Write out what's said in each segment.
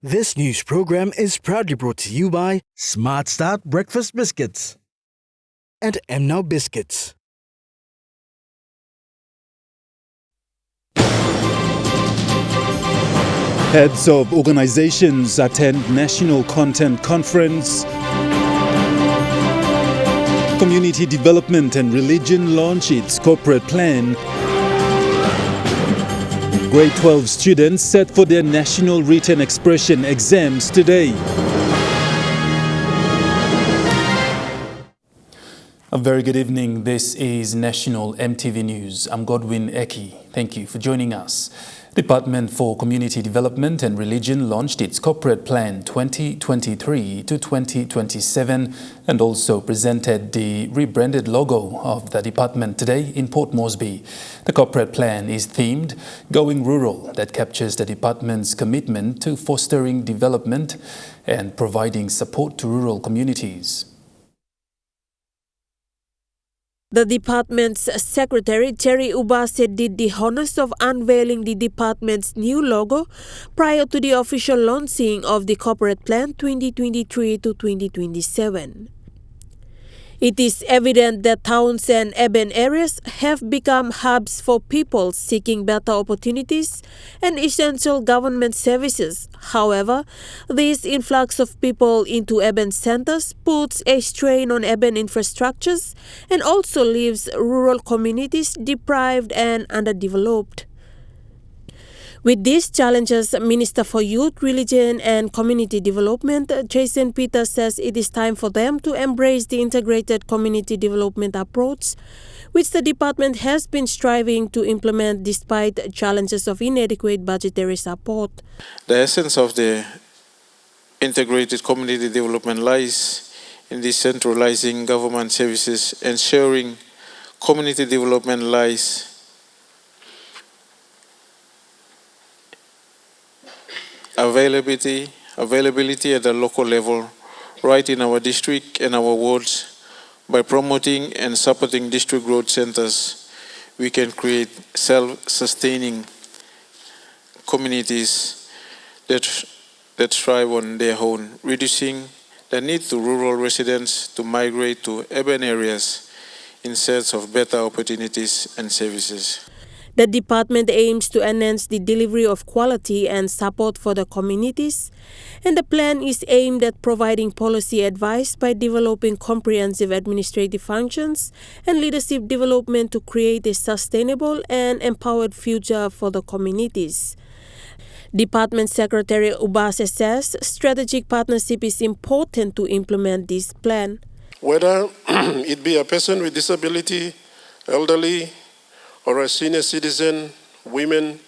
This news program is proudly brought to you by Smart Start Breakfast Biscuits and Now Biscuits. Heads of organizations attend National Content Conference. Community Development and Religion launch its corporate plan. Grade 12 students set for their National Written Expression exams today. A very good evening. This is National EMTV News. I'm Godwin Eki. Thank you for joining us. Department for Community Development and Religion launched its Corporate Plan 2023 to 2027 and also presented the rebranded logo of the department today in Port Moresby. The corporate plan is themed Going Rural, that captures the department's commitment to fostering development and providing support to rural communities. The department's secretary, Terry Ubase, did the honors of unveiling the department's new logo prior to the official launching of the Corporate Plan 2023 to 2027. It is evident that towns and urban areas have become hubs for people seeking better opportunities and essential government services. However, this influx of people into urban centers puts a strain on urban infrastructures and also leaves rural communities deprived and underdeveloped. With these challenges, Minister for Youth, Religion and Community Development, Jason Peters, says it is time for them to embrace the integrated community development approach, which the department has been striving to implement despite challenges of inadequate budgetary support. The essence of the integrated community development lies in decentralizing government services, ensuring community development lies availability at the local level, right in our district and our wards. By promoting and supporting district growth centers, we can create self-sustaining communities that thrive on their own, reducing the need to rural residents to migrate to urban areas in search of better opportunities and services. The department aims to enhance the delivery of quality and support for the communities, and the plan is aimed at providing policy advice by developing comprehensive administrative functions and leadership development to create a sustainable and empowered future for the communities. Department Secretary Ubase says strategic partnership is important to implement this plan. Whether it be a person with disability, elderly, or a senior citizen, women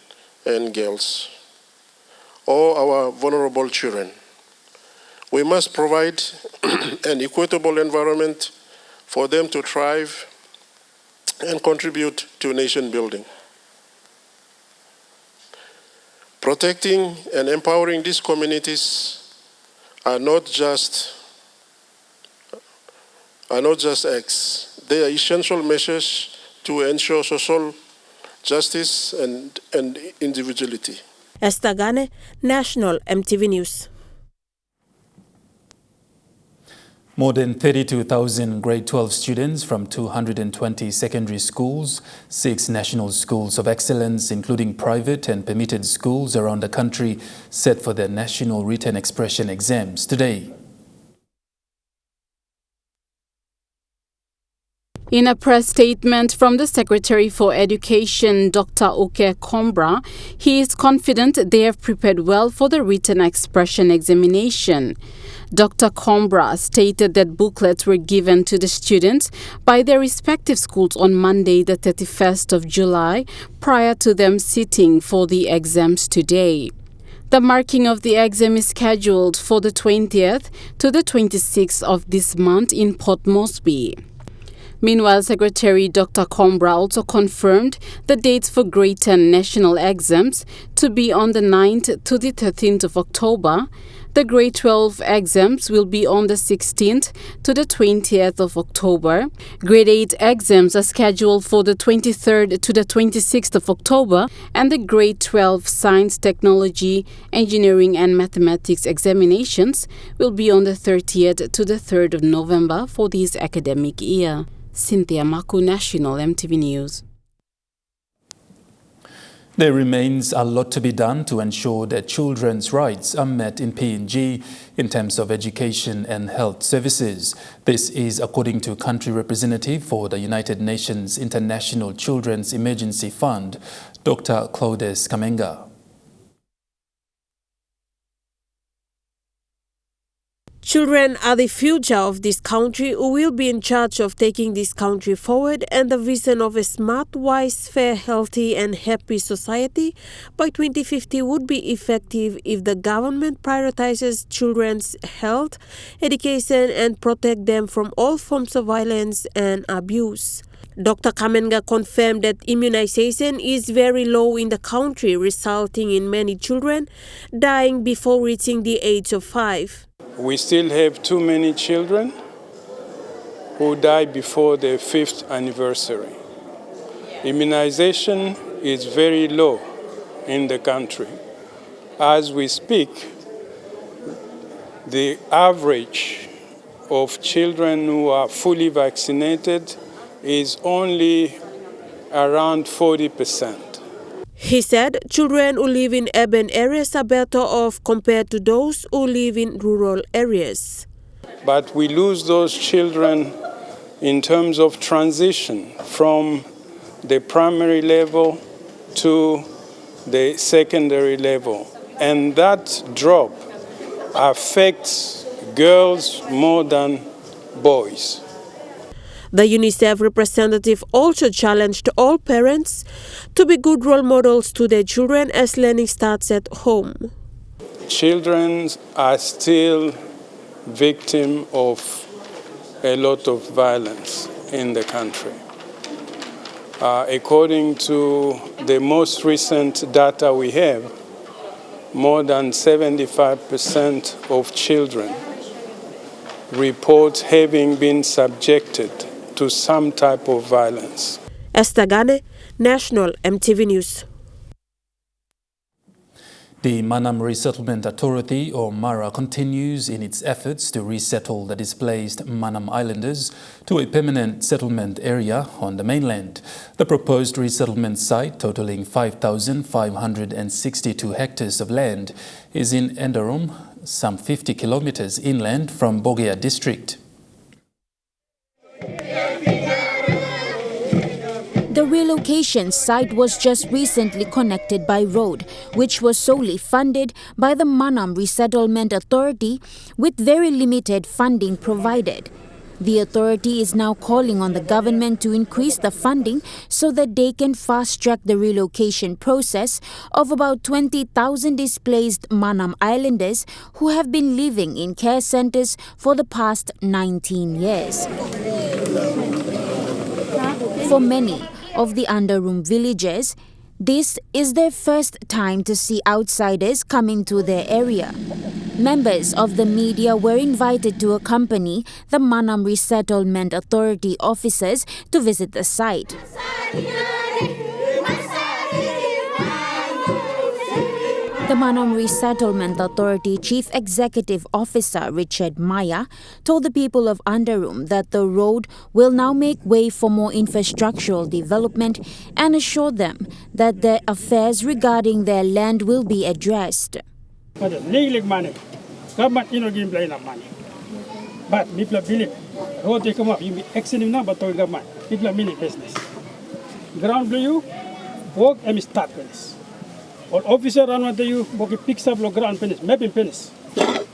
and girls, or our vulnerable children, we must provide an equitable environment for them to thrive and contribute to nation building. Protecting and empowering these communities are not just acts. They are essential measures to ensure social justice and individuality. Esther Gane, National EMTV News. More than 32,000 grade 12 students from 220 secondary schools, 6 national schools of excellence, including private and permitted schools around the country, set for their National Written Expression exams today. In a press statement from the Secretary for Education, Dr. Oke Kombra, he is confident they have prepared well for the written expression examination. Dr. Kombra stated that booklets were given to the students by their respective schools on Monday, the 31st of July, prior to them sitting for the exams today. The marking of the exam is scheduled for the 20th to the 26th of this month in Port Moresby. Meanwhile, Secretary Dr. Combra also confirmed the dates for grade 10 national exams to be on the 9th to the 13th of October. The grade 12 exams will be on the 16th to the 20th of October. Grade 8 exams are scheduled for the 23rd to the 26th of October, and the grade 12 science, technology, engineering and mathematics examinations will be on the 30th to the 3rd of November for this academic year. Cynthia Maku, National EMTV News. There remains a lot to be done to ensure that children's rights are met in PNG in terms of education and health services. This is according to Country Representative for the United Nations International Children's Emergency Fund, Dr. Claudes Kamenga. Children are the future of this country who will be in charge of taking this country forward, and the vision of a smart, wise, fair, healthy and happy society by 2050 would be effective if the government prioritizes children's health, education and protect them from all forms of violence and abuse. Dr. Kamenga confirmed that immunization is very low in the country, resulting in many children dying before reaching the age of 5. We still have too many children who die before their 5th anniversary. Immunization is very low in the country. As we speak, the average of children who are fully vaccinated is only around 40%. He said children who live in urban areas are better off compared to those who live in rural areas. But we lose those children in terms of transition from the primary level to the secondary level. And that drop affects girls more than boys. The UNICEF representative also challenged all parents to be good role models to their children as learning starts at home. Children are still victims of a lot of violence in the country. According to the most recent data we have, more than 75% of children report having been subjected to some type of violence. Esther Gane, National EMTV News. The Manam Resettlement Authority, or MARA, continues in its efforts to resettle the displaced Manam Islanders to a permanent settlement area on the mainland. The proposed resettlement site, totaling 5,562 hectares of land, is in Endarum, some 50 kilometers inland from Bogea district. The relocation site was just recently connected by road, which was solely funded by the Manam Resettlement Authority with very limited funding provided. The authority is now calling on the government to increase the funding so that they can fast-track the relocation process of about 20,000 displaced Manam Islanders who have been living in care centers for the past 19 years. For many of the Endarum villagers, this is their first time to see outsiders coming to their area. Members of the media were invited to accompany the Manam Resettlement Authority officers to visit the site. The Manam Resettlement Authority Chief Executive Officer Richard Maya told the people of Endarum that the road will now make way for more infrastructural development and assured them that their affairs regarding their land will be addressed. Money. Government give money. But people believe road they come up, you be extending now, but government. People are mini business. Ground do you work and start penis. Or officer run what you work picks up ground penis, maybe penis.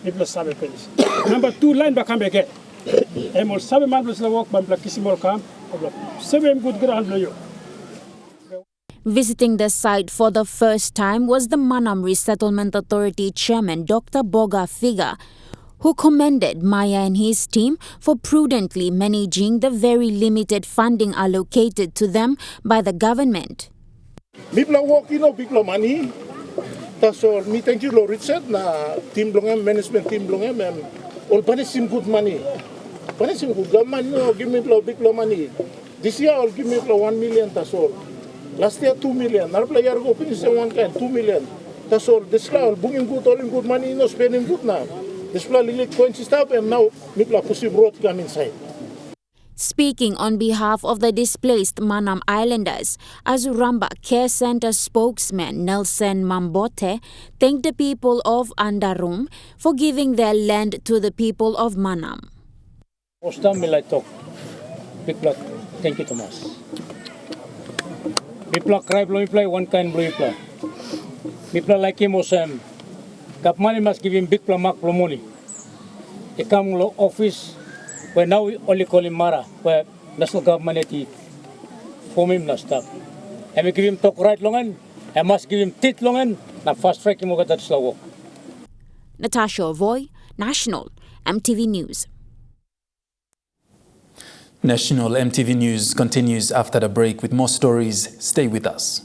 People sabe penis. Number 2 line back come again. And all sabe man plus work by blackisimo come. Seven good ground do you. Visiting the site for the first time was the Manam Resettlement Authority Chairman Dr. Boga Figa, who commended Maya and his team for prudently managing the very limited funding allocated to them by the government. Mipla walking no bigla money. So me thank you Lord Richard na team blongem management team blongem and all punish good money. Punish good government no give me bigla money. This year I'll give me 1 million that's all. Last year 2 million. Now play year go finish one kind 2 million. That's all. This year bringing good all in good money no spending good now. This year really coins stuff and now mipla pussy road come inside. Speaking on behalf of the displaced Manam Islanders, Azuramba Care Center spokesman Nelson Mambote thanked the people of Andarum for giving their land to the people of Manam. Thank you, Thomas. Mipla cry blow mipla one kind blow mipla. Mipla like him osam. Kapmani must give him big plamak money. He come to office where now we only call him Mara, where national government is form him na stuff. And we give him talk right longan, and must give him teeth longan, na fast track him over that slow. Natasha Avoy, National EMTV News. National EMTV News continues after the break with more stories. Stay with us.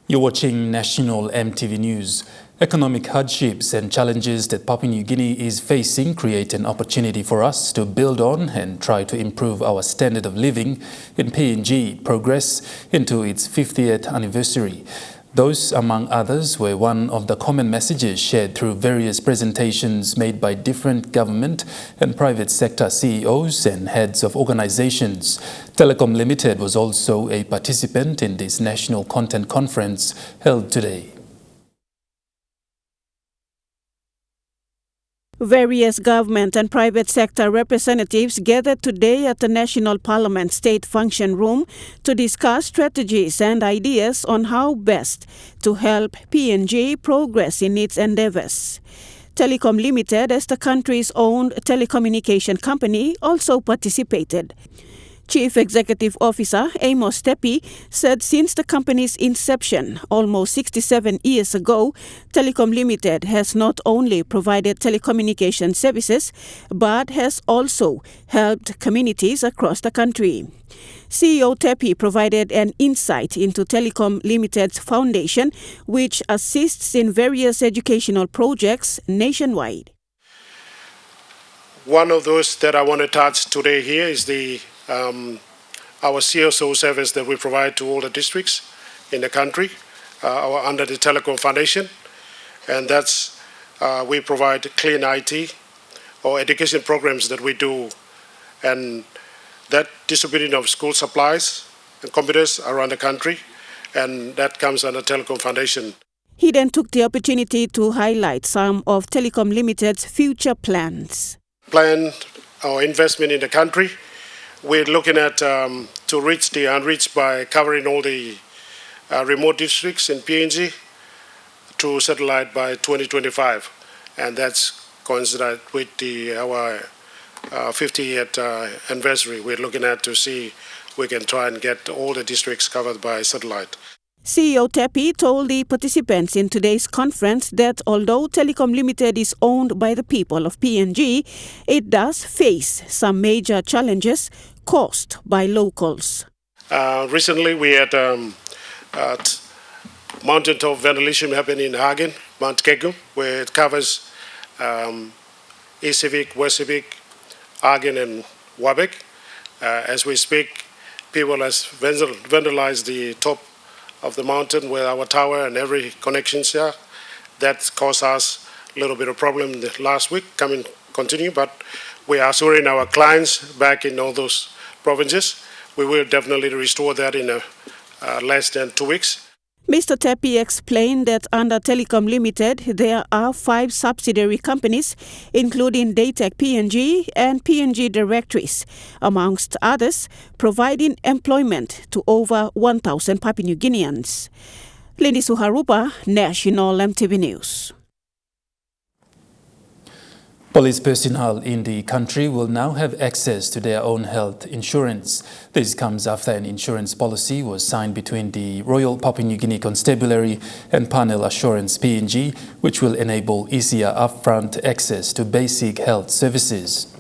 You're watching National EMTV News. Economic hardships and challenges that Papua New Guinea is facing create an opportunity for us to build on and try to improve our standard of living in PNG progress into its 50th anniversary. Those, among others, were one of the common messages shared through various presentations made by different government and private sector CEOs and heads of organizations. Telecom Limited was also a participant in this national content conference held today. Various government and private sector representatives gathered today at the National Parliament State Function Room to discuss strategies and ideas on how best to help PNG progress in its endeavors. Telecom Limited, as the country's own telecommunication company, also participated. Chief Executive Officer Amos Tepi said since the company's inception almost 67 years ago, Telecom Limited has not only provided telecommunication services but has also helped communities across the country. CEO Tepi provided an insight into Telecom Limited's foundation, which assists in various educational projects nationwide. One of those that I want to touch today here is our CSO service that we provide to all the districts in the country under the Telecom Foundation. And that's, we provide clean IT or education programs that we do, and that distributing of school supplies and computers around the country, and that comes under Telecom Foundation. He then took the opportunity to highlight some of Telecom Limited's future plans. Plan our investment in the country. We're looking at to reach the unreached by covering all the remote districts in PNG through satellite by 2025, and that's coincided with our 50th anniversary. We're looking at to see we can try and get all the districts covered by satellite. CEO Tepi told the participants in today's conference that although Telecom Limited is owned by the people of PNG, it does face some major challenges caused by locals. Recently, we had mountaintop ventilation happening in Hagen, Mount Kegum, where it covers East Civic, West Civic, Hagen, and Wabek. As we speak, people have vandalized the top of the mountain with our tower and every connection here. That caused us a little bit of problem the last week, continue, but we are assuring our clients back in all those provinces. We will definitely restore that in less than 2 weeks. Mr. Tepi explained that under Telecom Limited, there are 5 subsidiary companies, including Daytech PNG and PNG Directories, amongst others, providing employment to over 1,000 Papua New Guineans. Lindy Suharupa, National EMTV News. Police personnel in the country will now have access to their own health insurance. This comes after an insurance policy was signed between the Royal Papua New Guinea Constabulary and Panel Assurance PNG, which will enable easier upfront access to basic health services.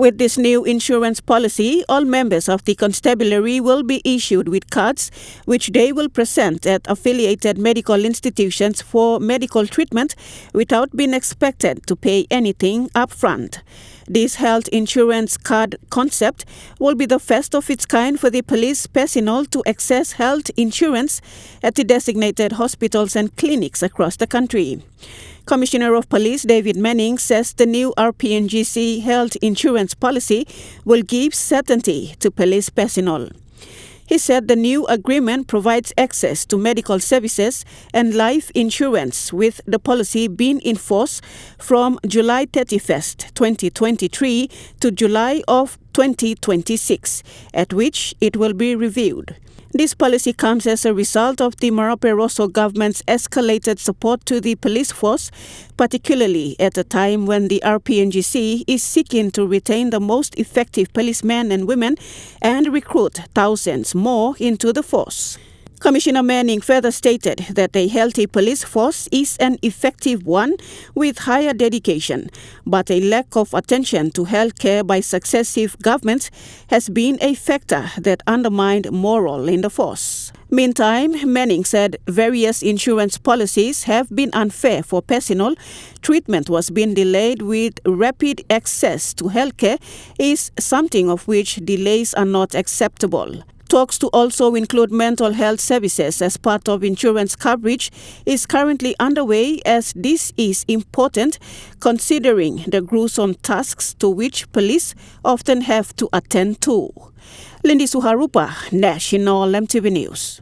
With this new insurance policy, all members of the constabulary will be issued with cards which they will present at affiliated medical institutions for medical treatment without being expected to pay anything upfront. This health insurance card concept will be the first of its kind for the police personnel to access health insurance at the designated hospitals and clinics across the country. Commissioner of Police David Manning says the new RPNGC health insurance policy will give certainty to police personnel. He said the new agreement provides access to medical services and life insurance, with the policy being in force from July 31st, 2023 to July of 2026, at which it will be reviewed. This policy comes as a result of the Marape Rosso government's escalated support to the police force, particularly at a time when the RPNGC is seeking to retain the most effective policemen and women and recruit thousands more into the force. Commissioner Manning further stated that a healthy police force is an effective one with higher dedication, but a lack of attention to healthcare by successive governments has been a factor that undermined morale in the force. Meantime, Manning said various insurance policies have been unfair for personnel. Treatment was being delayed with rapid access to healthcare is something of which delays are not acceptable. Talks to also include mental health services as part of insurance coverage is currently underway, as this is important considering the gruesome tasks to which police often have to attend to. Lindy Suharupa, National EMTV News.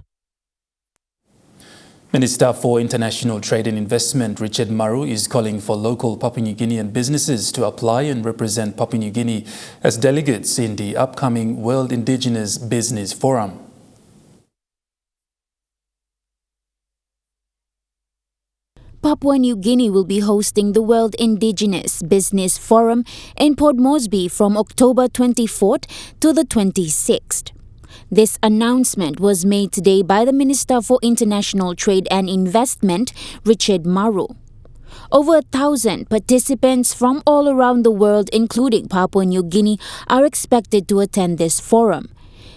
Minister for International Trade and Investment Richard Maru is calling for local Papua New Guinean businesses to apply and represent Papua New Guinea as delegates in the upcoming World Indigenous Business Forum. Papua New Guinea will be hosting the World Indigenous Business Forum in Port Moresby from October 24th to the 26th. This announcement was made today by the Minister for International Trade and Investment, Richard Maru. Over 1,000 participants from all around the world, including Papua New Guinea, are expected to attend this forum.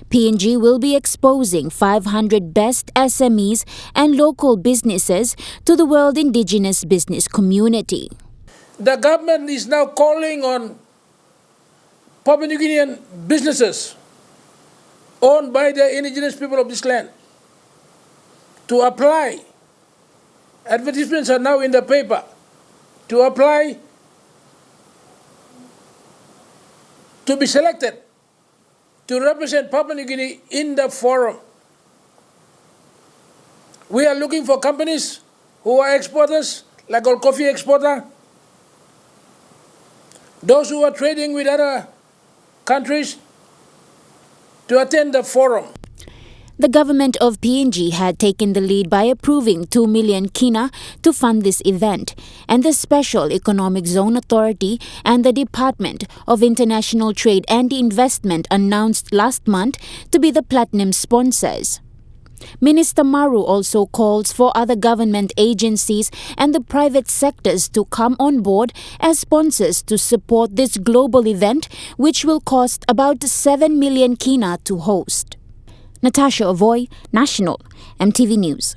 PNG will be exposing 500 best SMEs and local businesses to the world indigenous business community. The government is now calling on Papua New Guinean businesses owned by the indigenous people of this land to apply. Advertisements are now in the paper to apply to be selected to represent Papua New Guinea in the forum. We are looking for companies who are exporters, like our coffee exporter, those who are trading with other countries, to attend the forum. The government of PNG had taken the lead by approving 2 million kina to fund this event, and the Special Economic Zone Authority and the Department of International Trade and Investment announced last month to be the platinum sponsors. Minister Maru also calls for other government agencies and the private sectors to come on board as sponsors to support this global event, which will cost about 7 million kina to host. Natasha Avoy, National EMTV News.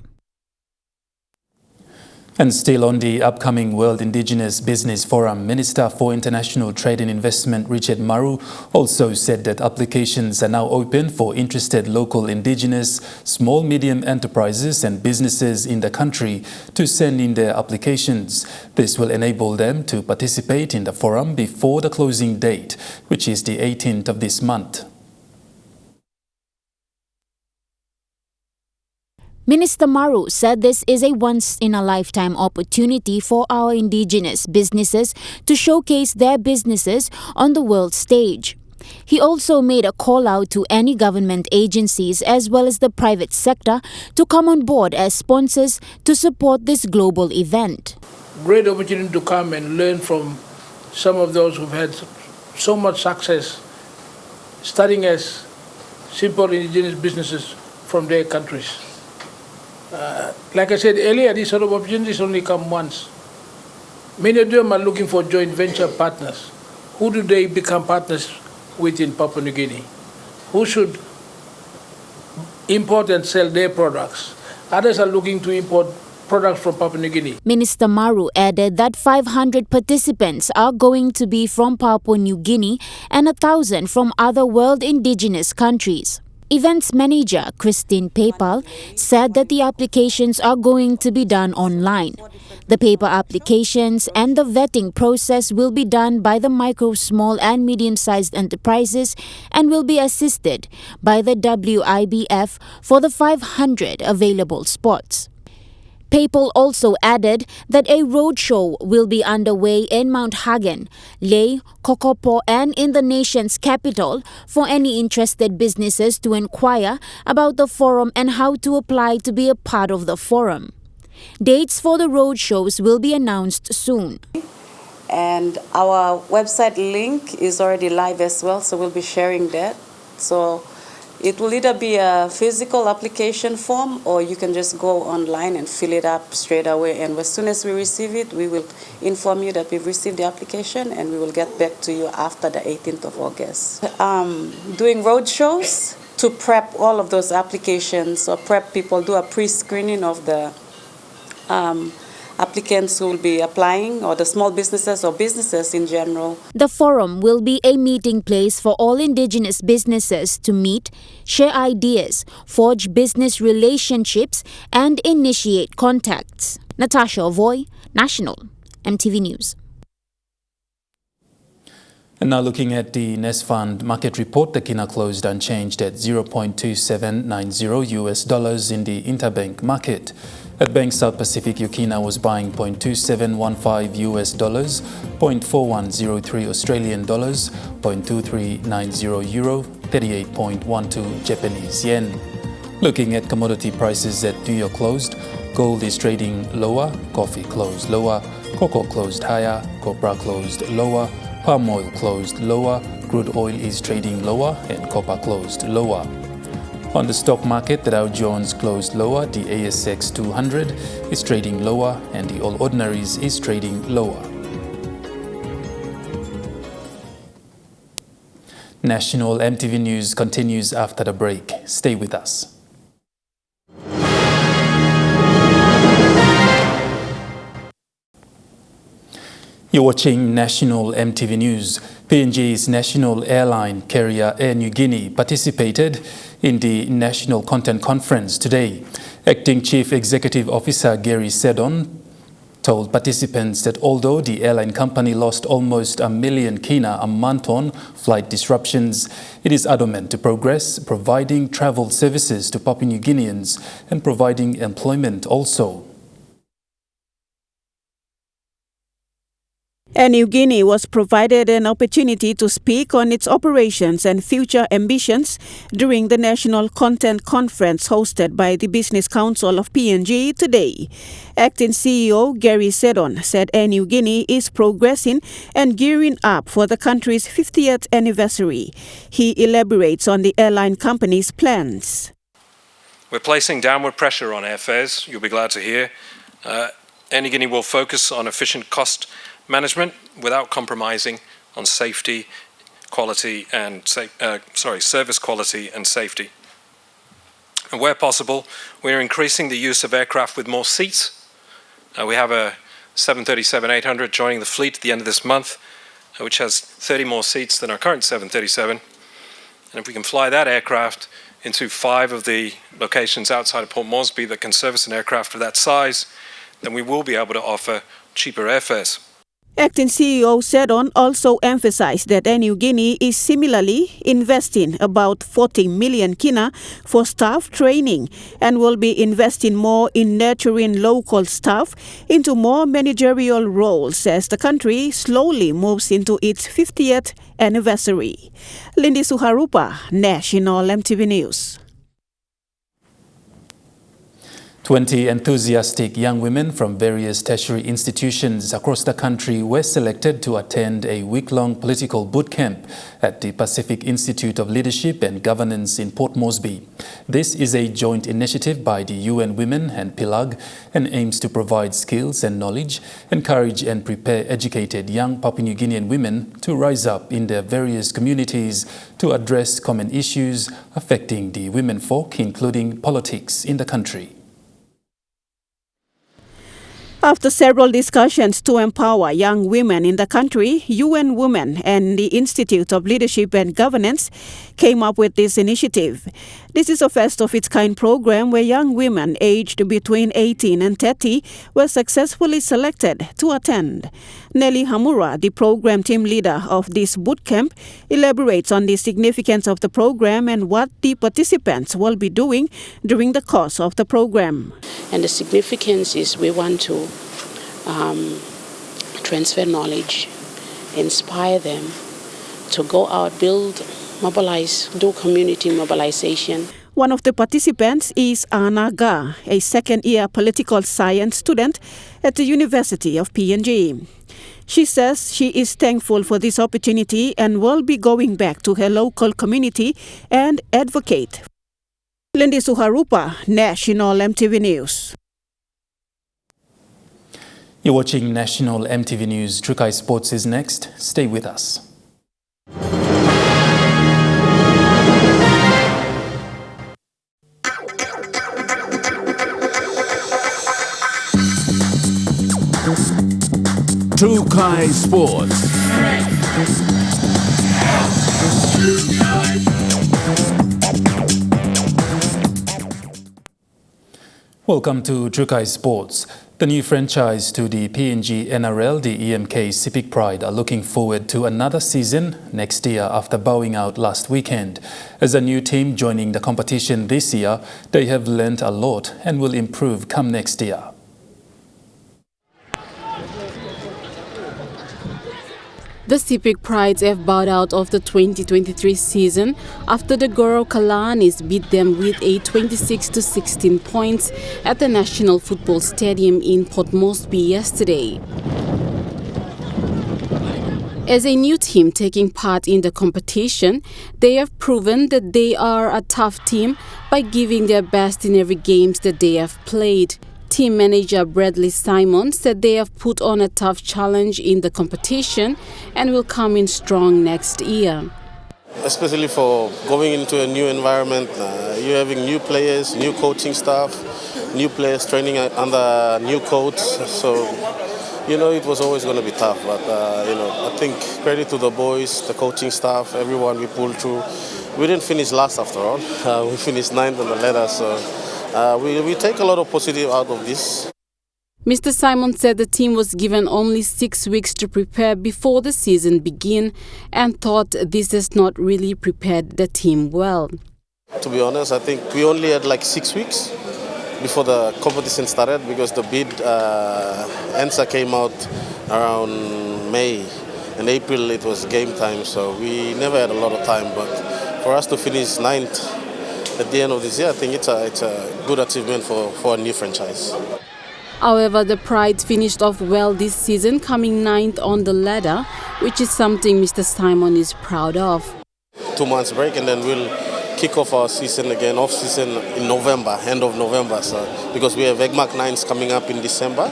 And still on the upcoming World Indigenous Business Forum, Minister for International Trade and Investment Richard Maru also said that applications are now open for interested local indigenous, small, medium enterprises and businesses in the country to send in their applications. This will enable them to participate in the forum before the closing date, which is the 18th of this month. Minister Maru said this is a once-in-a-lifetime opportunity for our indigenous businesses to showcase their businesses on the world stage. He also made a call out to any government agencies as well as the private sector to come on board as sponsors to support this global event. Great opportunity to come and learn from some of those who've had so much success starting as simple indigenous businesses from their countries. Like I said earlier, these sort of opportunities only come once. Many of them are looking for joint venture partners. Who do they become partners with in Papua New Guinea? Who should import and sell their products? Others are looking to import products from Papua New Guinea. Minister Maru added that 500 participants are going to be from Papua New Guinea and 1,000 from other world indigenous countries. Events manager Christine Paypal said that the applications are going to be done online. The paper applications and the vetting process will be done by the micro, small and medium-sized enterprises and will be assisted by the WIBF for the 500 available spots. Paypal also added that a roadshow will be underway in Mount Hagen, Leh, Kokopo and in the nation's capital for any interested businesses to inquire about the forum and how to apply to be a part of the forum. Dates for the roadshows will be announced soon. And our website link is already live as well, so we'll be sharing that. So it will either be a physical application form or you can just go online and fill it up straight away. And as soon as we receive it, we will inform you that we've received the application and we will get back to you after the 18th of August. Doing road shows to prep all of those applications or prep people, do a pre-screening of the applicants who will be applying or the small businesses or businesses in general. The forum will be a meeting place for all indigenous businesses to meet, share ideas, forge business relationships and initiate contacts. Natasha Ovoy, National, EMTV News. And now looking at the Nest Fund market report, the kina closed unchanged at $0.2790 US in the interbank market. At Bank South Pacific, Yukina was buying $0.2715 US, $0.4103 Australian dollars, $0.2390 euro, 38.12 Japanese yen. Looking at commodity prices at New York closed, gold is trading lower, coffee closed lower, cocoa closed higher, copra closed lower, palm oil closed lower, crude oil is trading lower, and copper closed lower. On the stock market, the Dow Jones closed lower, the ASX 200 is trading lower, and the All Ordinaries is trading lower. National EMTV News continues after the break. Stay with us. You're watching National EMTV News. PNG's national airline carrier Air Niugini participated in the National Content Conference today. Acting Chief Executive Officer Gary Seddon told participants that although the airline company lost almost $1 million kina a month on flight disruptions, it is adamant to progress providing travel services to Papua New Guineans and providing employment also. Air Niugini was provided an opportunity to speak on its operations and future ambitions during the National Content Conference hosted by the Business Council of PNG today. Acting CEO Gary Seddon said Air Niugini is progressing and gearing up for the country's 50th anniversary. He elaborates on the airline company's plans. We're placing downward pressure on airfares, you'll be glad to hear. Air Niugini will focus on efficient cost management without compromising on safety, quality and service quality and safety. And where possible, we're increasing the use of aircraft with more seats. We have a 737-800 joining the fleet at the end of this month, which has 30 more seats than our current 737. And if we can fly that aircraft into 5 of the locations outside of Port Moresby that can service an aircraft of that size, then we will be able to offer cheaper airfares. Acting CEO Sedon also emphasized that New Guinea is similarly investing about 40 million kina for staff training and will be investing more in nurturing local staff into more managerial roles as the country slowly moves into its 50th anniversary. Lindy Suharupa, National EMTV News. 20 enthusiastic young women from various tertiary institutions across the country were selected to attend a week-long political boot camp at the Pacific Institute of Leadership and Governance in Port Moresby. This is a joint initiative by the UN Women and PILAG and aims to provide skills and knowledge, encourage and prepare educated young Papua New Guinean women to rise up in their various communities to address common issues affecting the women folk, including politics in the country. After several discussions to empower young women in the country, UN Women and the Institute of Leadership and Governance came up with this initiative. This is a first-of-its-kind program where young women aged between 18 and 30 were successfully selected to attend. Nelly Hamura, the program team leader of this boot camp, elaborates on the significance of the program and what the participants will be doing during the course of the program. And the significance is we want to transfer knowledge, inspire them to go out, build, mobilize, do community mobilization. One of the participants is Anna Ga, a second-year political science student at the University of PNG. She says she is thankful for this opportunity and will be going back to her local community and advocate. Lindy Suharupa, National EMTV News. You're watching National EMTV News. Trukai Sports is next. Stay with us. Trukai Sports. Welcome to Trukai Sports. The new franchise to the PNG NRL, the EMK Civic Pride, are looking forward to another season next year after bowing out last weekend. As a new team joining the competition this year, they have learnt a lot and will improve come next year. The Civic Prides have bowed out of the 2023 season after the Goro Kalanis beat them with a 26-16 points at the National Football Stadium in Port Moresby yesterday. As a new team taking part in the competition, they have proven that they are a tough team by giving their best in every game that they have played. Team manager Bradley Simon said they have put on a tough challenge in the competition and will come in strong next year. Especially for going into a new environment, you're having new players, new coaching staff, new players training under new coach. So, it was always going to be tough. But, I think credit to the boys, the coaching staff, everyone we pulled through. We didn't finish last after all. We finished 9th on the ladder. So we take a lot of positive out of this. Mr. Simon said the team was given only 6 weeks to prepare before the season began and thought this has not really prepared the team well. To be honest, I think we only had like 6 weeks before the competition started because the bid answer came out around May. In April it was game time, so we never had a lot of time. But for us to finish 9th at the end of this year, I think it's a good achievement for a new franchise. However, the Pride finished off well this season, coming 9th on the ladder, which is something Mr. Simon is proud of. 2 months break and then we'll kick off our season again, off-season in November, end of November. So because we have EGMAC 9s coming up in December.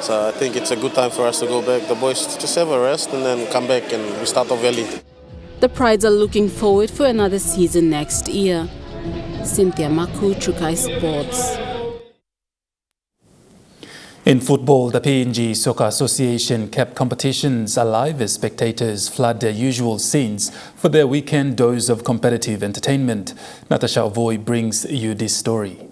So I think it's a good time for us to go back, the boys to just have a rest and then come back and we start off early. The Prides are looking forward for another season next year. Cynthia Maku, Trukai Sports. In football, the PNG Soccer Association kept competitions alive as spectators flood their usual scenes for their weekend dose of competitive entertainment. Natasha Avoy brings you this story.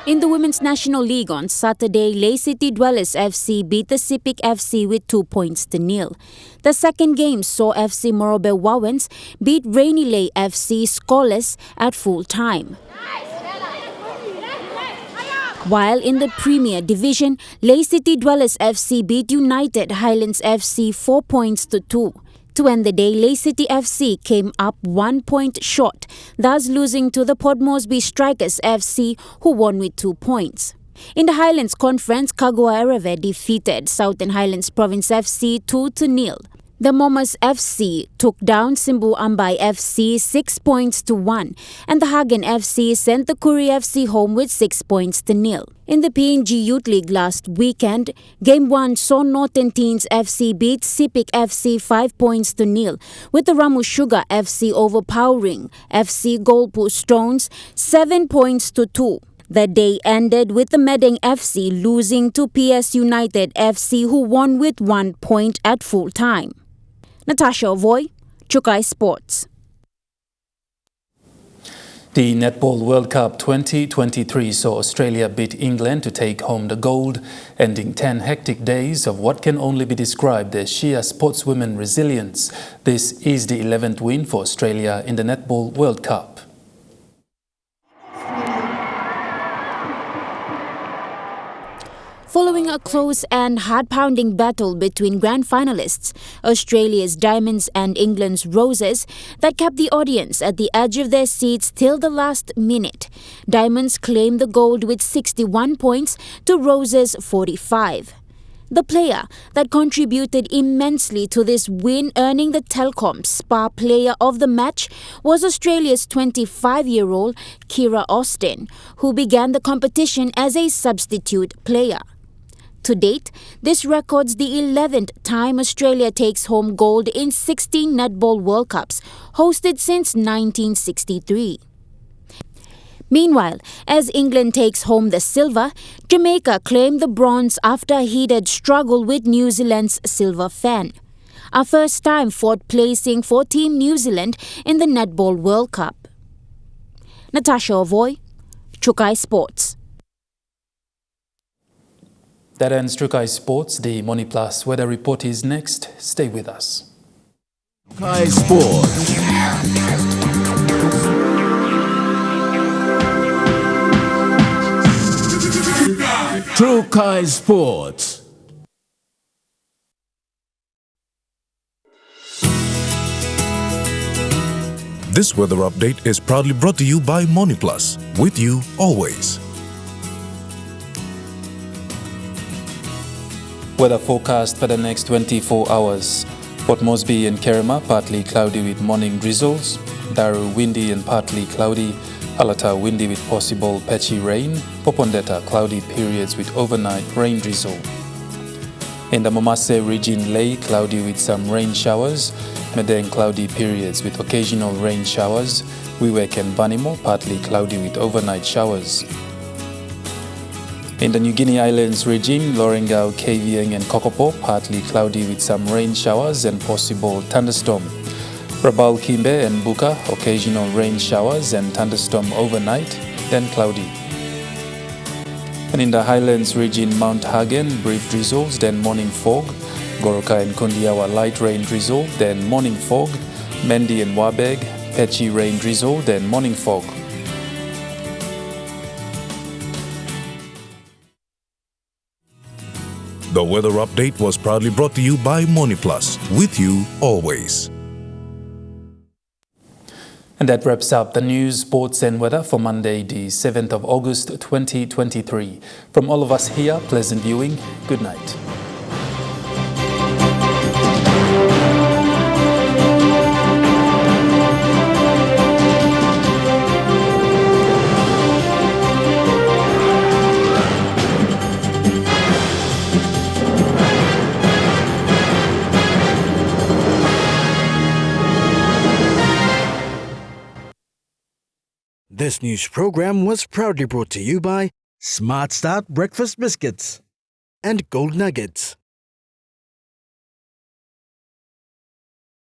In the Women's National League on Saturday, Ley City Dwellers FC beat the Sipik FC with 2-0. The second game saw FC Morobe Wawens beat Rainy Ley FC scoreless at full time. While in the Premier Division, Ley City Dwellers FC beat United Highlands FC 4-2. To end the day, Ley City FC came up 1 point short, thus losing to the Port Moresby Strikers FC, who won with 2 points. In the Highlands Conference, Kagua Ereve defeated Southern Highlands Province FC 2-0. The Momas FC took down Simbu Ambai FC 6-1, and the Hagen FC sent the Kuri FC home with 6-0. In the PNG Youth League last weekend, Game 1 saw Northern Teens FC beat Sipik FC 5-0, with the Ramu Sugar FC overpowering FC Goalpost Stones 7-2. The day ended with the Medeng FC losing to PS United FC, who won with 1 point at full time. Natasha Ovoy, Chukai Sports. The Netball World Cup 2023 saw Australia beat England to take home the gold, ending 10 hectic days of what can only be described as sheer sportswomen resilience. This is the 11th win for Australia in the Netball World Cup. Following a close and heart-pounding battle between grand finalists, Australia's Diamonds and England's Roses, that kept the audience at the edge of their seats till the last minute, Diamonds claimed the gold with 61 points to Roses' 45. The player that contributed immensely to this win, earning the Telkom Spa Player of the Match, was Australia's 25-year-old Kira Austin, who began the competition as a substitute player. To date, this records the 11th time Australia takes home gold in 16 Netball World Cups, hosted since 1963. Meanwhile, as England takes home the silver, Jamaica claimed the bronze after a heated struggle with New Zealand's Silver Fan, a first-time fourth placing for Team New Zealand in the Netball World Cup. Natasha Ovoy, Chukai Sports. That ends Chukai Sports. The Money Plus weather report is next. Stay with us. Chukai Sports. Chukai Sports. This weather update is proudly brought to you by Money Plus, with you always. Weather forecast for the next 24 hours. Port Moresby and Kerema, partly cloudy with morning drizzles. Daru, windy and partly cloudy. Alata, windy with possible patchy rain. Popondetta, cloudy periods with overnight rain drizzle. In the Momase region, Ley, cloudy with some rain showers. Medeng, cloudy periods with occasional rain showers. Wewak and Vanimo, partly cloudy with overnight showers. In the New Guinea Islands region, Lorengau, Kavieng and Kokopo, partly cloudy with some rain showers and possible thunderstorm. Rabaul, Kimbe and Buka, occasional rain showers and thunderstorm overnight, then cloudy. And in the Highlands region, Mount Hagen, brief drizzles, then morning fog. Goroka and Kondiawa, light rain drizzle, then morning fog. Mendi and Wabeg, patchy rain drizzle, then morning fog. The weather update was proudly brought to you by Money Plus, with you always. And that wraps up the news, sports and weather for Monday, the 7th of August 2023. From all of us here, pleasant viewing. Good night. This news program was proudly brought to you by Smart Start Breakfast Biscuits and Gold Nuggets.